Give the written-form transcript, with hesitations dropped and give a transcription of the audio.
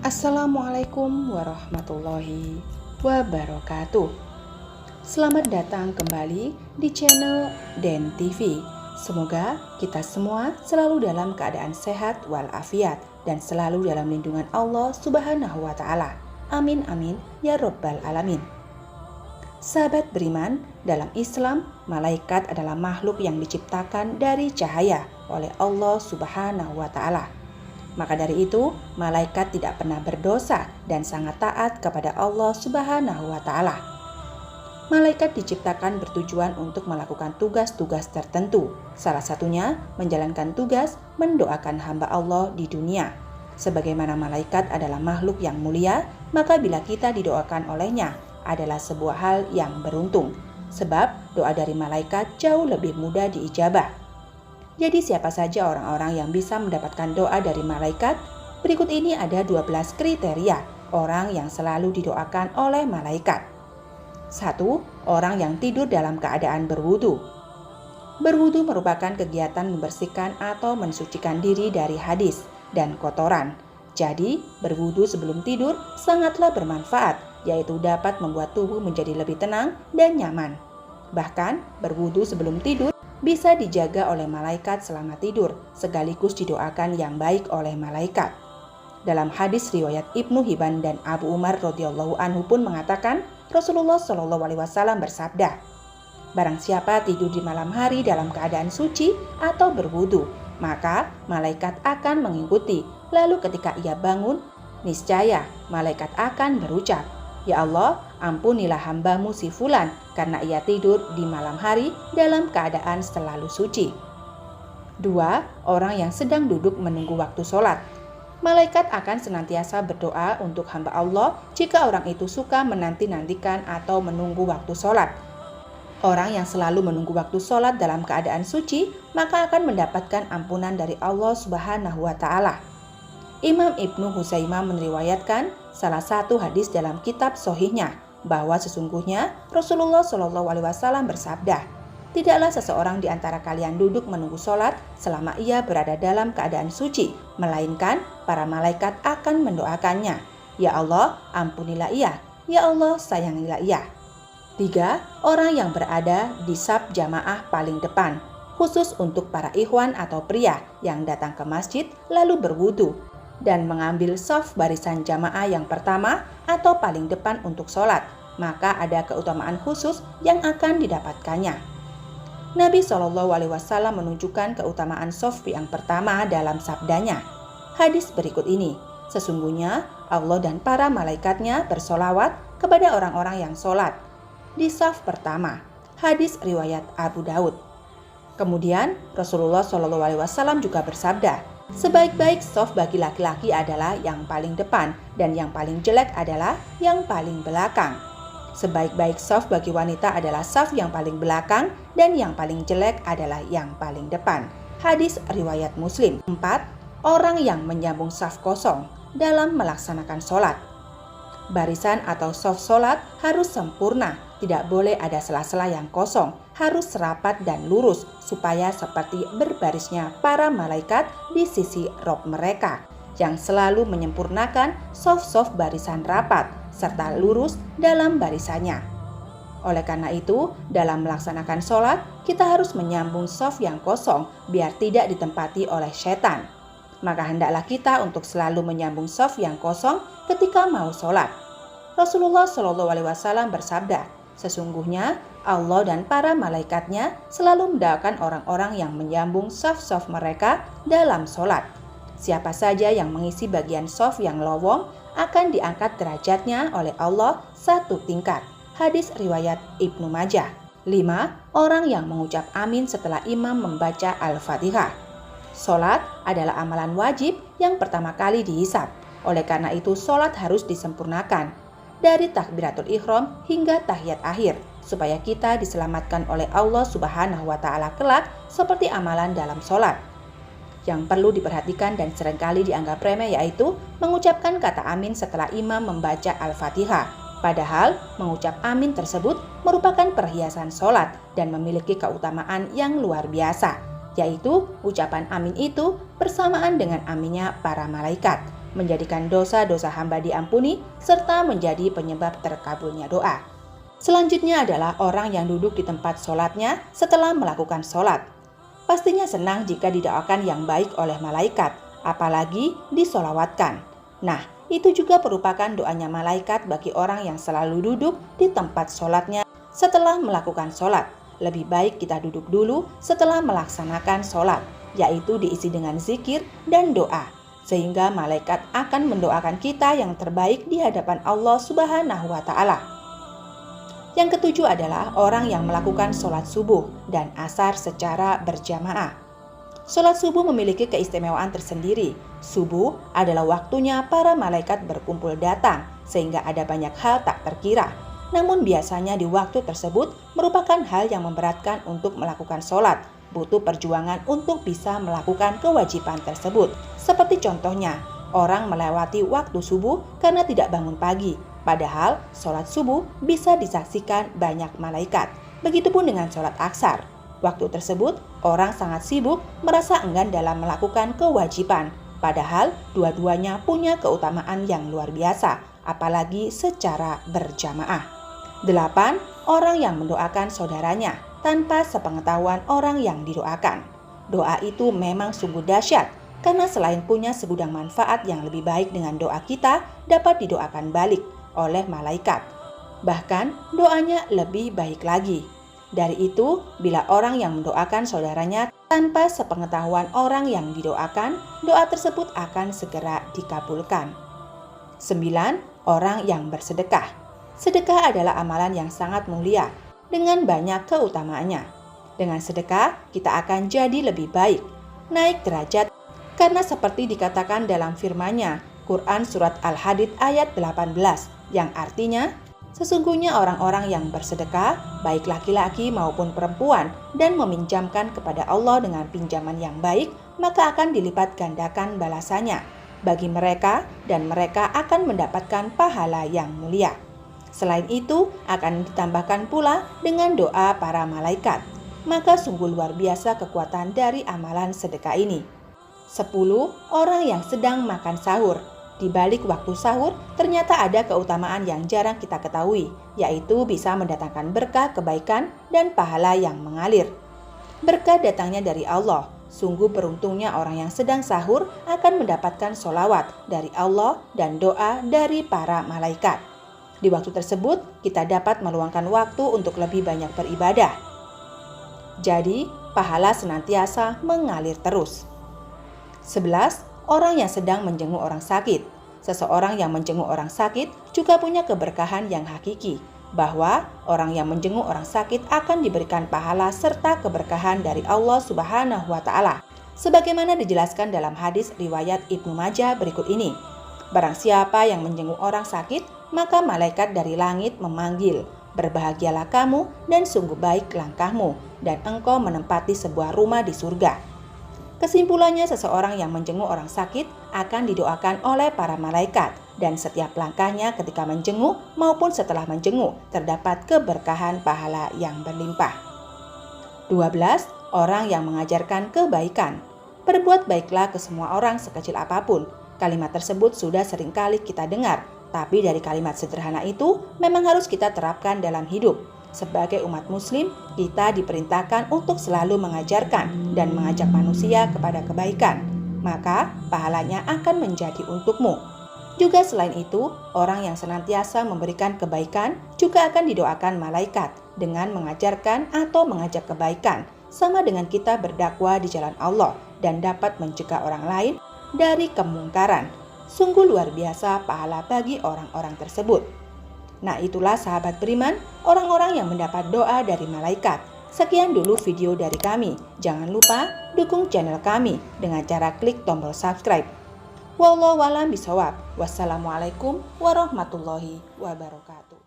Assalamualaikum warahmatullahi wabarakatuh. Selamat datang kembali di channel Den TV. Semoga kita semua selalu dalam keadaan sehat walafiat dan selalu dalam lindungan Allah Subhanahu wa Ta'ala. Amin amin ya Rabbal alamin. Sahabat beriman, dalam Islam, malaikat adalah makhluk yang diciptakan dari cahaya oleh Allah Subhanahu wa Ta'ala. Maka dari itu, malaikat tidak pernah berdosa dan sangat taat kepada Allah Subhanahu wa Ta'ala. Malaikat diciptakan bertujuan untuk melakukan tugas-tugas tertentu. Salah satunya menjalankan tugas mendoakan hamba Allah di dunia. Sebagaimana malaikat adalah makhluk yang mulia, maka bila kita didoakan olehnya adalah sebuah hal yang beruntung. Sebab doa dari malaikat jauh lebih mudah diijabah. Jadi siapa saja orang-orang yang bisa mendapatkan doa dari malaikat? Berikut ini ada 12 kriteria orang yang selalu didoakan oleh malaikat. 1. Orang yang tidur dalam keadaan berwudu. Berwudu merupakan kegiatan membersihkan atau mensucikan diri dari hadis dan kotoran. Jadi, berwudu sebelum tidur sangatlah bermanfaat, yaitu dapat membuat tubuh menjadi lebih tenang dan nyaman. Bahkan, berwudu sebelum tidur bisa dijaga oleh malaikat selama tidur, sekaligus didoakan yang baik oleh malaikat. Dalam hadis riwayat Ibnu Hibban dan Abu Umar radhiyallahu anhu pun mengatakan, Rasulullah shallallahu alaihi wasallam bersabda, "Barang siapa tidur di malam hari dalam keadaan suci atau berwudu, maka malaikat akan mengikuti. Lalu ketika ia bangun, niscaya malaikat akan berucap, 'Ya Allah, ampunilah hambamu si fulan karena ia tidur di malam hari dalam keadaan selalu suci.'" 2. Orang yang sedang duduk menunggu waktu sholat. Malaikat akan senantiasa berdoa untuk hamba Allah jika orang itu suka menanti-nantikan atau menunggu waktu sholat. Orang yang selalu menunggu waktu sholat dalam keadaan suci, maka akan mendapatkan ampunan dari Allah Subhanahu wa Ta'ala. Imam Ibnu Huzaimah meriwayatkan salah satu hadis dalam kitab Sohihnya bahwa sesungguhnya Rasulullah Shallallahu Alaihi Wasallam bersabda, "Tidaklah seseorang di antara kalian duduk menunggu sholat selama ia berada dalam keadaan suci, melainkan para malaikat akan mendoakannya. Ya Allah, ampunilah ia. Ya Allah, sayangilah ia." 3. Orang yang berada di saf jamaah paling depan, khusus untuk para ikhwan atau pria yang datang ke masjid lalu berwudu dan mengambil saf barisan jamaah yang pertama atau paling depan untuk sholat, maka ada keutamaan khusus yang akan didapatkannya. Nabi Shallallahu Alaihi Wasallam menunjukkan keutamaan saf yang pertama dalam sabdanya. Hadis berikut ini, sesungguhnya Allah dan para malaikatnya bersolawat kepada orang-orang yang sholat di saf pertama. Hadis riwayat Abu Daud. Kemudian Rasulullah Shallallahu Alaihi Wasallam juga bersabda, "Sebaik-baik shaf bagi laki-laki adalah yang paling depan dan yang paling jelek adalah yang paling belakang. Sebaik-baik shaf bagi wanita adalah shaf yang paling belakang dan yang paling jelek adalah yang paling depan." Hadis riwayat Muslim. 4. Orang yang menyambung shaf kosong dalam melaksanakan sholat. Barisan atau shaf sholat harus sempurna, tidak boleh ada sela-sela yang kosong, harus rapat dan lurus supaya seperti berbarisnya para malaikat di sisi Rob mereka yang selalu menyempurnakan shaf-shaf barisan rapat serta lurus dalam barisannya. Oleh karena itu, dalam melaksanakan sholat, kita harus menyambung shaf yang kosong biar tidak ditempati oleh setan. Maka hendaklah kita untuk selalu menyambung shaf yang kosong ketika mau sholat. Rasulullah Shallallahu Alaihi Wasallam bersabda, "Sesungguhnya Allah dan para malaikatnya selalu mendoakan orang-orang yang menyambung shaf-shaf mereka dalam sholat. Siapa saja yang mengisi bagian shaf yang lowong akan diangkat derajatnya oleh Allah satu tingkat." Hadis riwayat Ibnu Majah. 5. Orang yang mengucap amin setelah imam membaca Al-Fatihah. Sholat adalah amalan wajib yang pertama kali dihisab. Oleh karena itu sholat harus disempurnakan dari takbiratul ihram hingga tahiyat akhir supaya kita diselamatkan oleh Allah Subhanahu wa Ta'ala kelak seperti amalan dalam sholat. Yang perlu diperhatikan dan seringkali dianggap remeh yaitu mengucapkan kata amin setelah imam membaca Al-Fatihah. Padahal mengucap amin tersebut merupakan perhiasan sholat dan memiliki keutamaan yang luar biasa, yaitu ucapan amin itu bersamaan dengan aminnya para malaikat. menjadikan dosa-dosa hamba diampuni, serta menjadi penyebab terkabulnya doa. Selanjutnya adalah orang yang duduk di tempat sholatnya setelah melakukan sholat. Pastinya senang jika didoakan yang baik oleh malaikat, apalagi disolawatkan. Nah, itu juga merupakan doanya malaikat bagi orang yang selalu duduk di tempat sholatnya setelah melakukan sholat. Lebih baik kita duduk dulu setelah melaksanakan sholat, yaitu diisi dengan zikir dan doa, sehingga malaikat akan mendoakan kita yang terbaik di hadapan Allah Subhanahu wa Ta'ala. Yang ketujuh adalah orang yang melakukan sholat subuh dan asar secara berjamaah. Sholat subuh memiliki keistimewaan tersendiri. Subuh adalah waktunya para malaikat berkumpul datang, sehingga ada banyak hal tak terkira. Namun biasanya di waktu tersebut merupakan hal yang memberatkan untuk melakukan sholat. Butuh perjuangan untuk bisa melakukan kewajiban tersebut. Seperti contohnya, orang melewati waktu subuh karena tidak bangun pagi. Padahal sholat subuh bisa disaksikan banyak malaikat. Begitupun dengan sholat asar. Waktu tersebut orang sangat sibuk, merasa enggan dalam melakukan kewajiban. Padahal dua-duanya punya keutamaan yang luar biasa, apalagi secara berjamaah. 8. Orang yang mendoakan saudaranya tanpa sepengetahuan orang yang didoakan. Doa itu memang sungguh dahsyat, karena selain punya segudang manfaat yang lebih baik dengan doa kita dapat didoakan balik oleh malaikat. Bahkan doanya lebih baik lagi. Dari itu, bila orang yang mendoakan saudaranya tanpa sepengetahuan orang yang didoakan, doa tersebut akan segera dikabulkan. 9. Orang yang bersedekah. Sedekah adalah amalan yang sangat mulia dengan banyak keutamaannya. Dengan sedekah, kita akan jadi lebih baik, naik derajat, karena seperti dikatakan dalam firman-Nya, Quran Surat Al-Hadid ayat 18, yang artinya, sesungguhnya orang-orang yang bersedekah, baik laki-laki maupun perempuan, dan meminjamkan kepada Allah dengan pinjaman yang baik, maka akan dilipat gandakan balasannya bagi mereka, dan mereka akan mendapatkan pahala yang mulia. Selain itu, akan ditambahkan pula dengan doa para malaikat. Maka sungguh luar biasa kekuatan dari amalan sedekah ini. 10. Orang yang sedang makan sahur. Di balik waktu sahur, ternyata ada keutamaan yang jarang kita ketahui, yaitu bisa mendatangkan berkah, kebaikan, dan pahala yang mengalir. Berkah datangnya dari Allah. Sungguh beruntungnya orang yang sedang sahur akan mendapatkan sholawat dari Allah dan doa dari para malaikat. Di waktu tersebut, kita dapat meluangkan waktu untuk lebih banyak beribadah. Jadi, pahala senantiasa mengalir terus. 11. Orang yang sedang menjenguk orang sakit. Seseorang yang menjenguk orang sakit juga punya keberkahan yang hakiki, bahwa orang yang menjenguk orang sakit akan diberikan pahala serta keberkahan dari Allah Subhanahu wa Ta'ala. Sebagaimana dijelaskan dalam hadis riwayat Ibnu Majah berikut ini. Barang siapa yang menjenguk orang sakit, maka malaikat dari langit memanggil, "Berbahagialah kamu dan sungguh baik langkahmu, dan engkau menempati sebuah rumah di surga." Kesimpulannya, seseorang yang menjenguk orang sakit akan didoakan oleh para malaikat, dan setiap langkahnya ketika menjenguk maupun setelah menjenguk terdapat keberkahan pahala yang berlimpah. 12. Orang yang mengajarkan kebaikan. Berbuat baiklah ke semua orang sekecil apapun. Kalimat tersebut sudah seringkali kita dengar, tapi dari kalimat sederhana itu memang harus kita terapkan dalam hidup. Sebagai umat muslim, kita diperintahkan untuk selalu mengajarkan dan mengajak manusia kepada kebaikan. Maka pahalanya akan menjadi untukmu. Juga selain itu, orang yang senantiasa memberikan kebaikan juga akan didoakan malaikat dengan mengajarkan atau mengajak kebaikan, sama dengan kita berdakwah di jalan Allah dan dapat mencegah orang lain dari kemungkaran. Sungguh luar biasa pahala bagi orang-orang tersebut. Nah, itulah sahabat beriman, orang-orang yang mendapat doa dari malaikat. Sekian dulu video dari kami. Jangan lupa dukung channel kami dengan cara klik tombol subscribe. Wallahu a'lam bishawab. Wassalamualaikum warahmatullahi wabarakatuh.